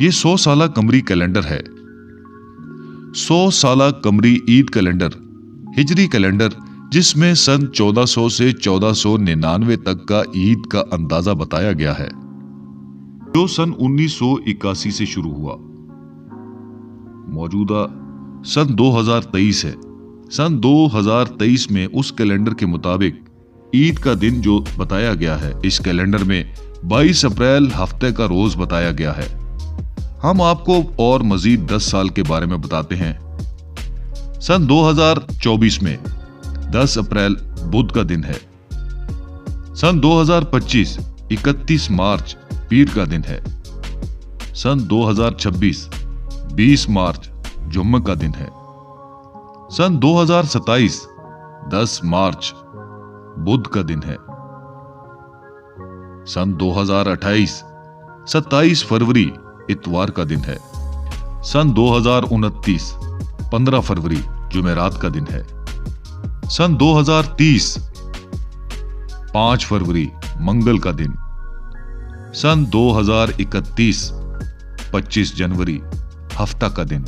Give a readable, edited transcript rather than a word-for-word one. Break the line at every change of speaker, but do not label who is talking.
ये 100 साला कमरी कैलेंडर है। 100 साला कमरी ईद कैलेंडर, हिजरी कैलेंडर, जिसमें सन 1400 से 1499 तक का ईद का अंदाजा बताया गया है, जो सन 1981 से शुरू हुआ। मौजूदा सन 2023 है। सन 2023 में उस कैलेंडर के मुताबिक ईद का दिन जो बताया गया है, इस कैलेंडर में 22 अप्रैल हफ्ते का रोज बताया गया है। हम आपको और मजीद 10 साल के बारे में बताते हैं। सन 2024 में 10 अप्रैल बुध का दिन है। सन 2025 31 मार्च पीर का दिन है। सन 2026 20 मार्च जुम्मे का दिन है। सन 2027 10 मार्च बुध का दिन है। सन 2028 27 फरवरी इतवार का दिन है। सन 2029 15 फरवरी जुमेरात का दिन है। सन 2030 5 फरवरी मंगल का दिन। सन 2031 25 जनवरी हफ्ता का दिन।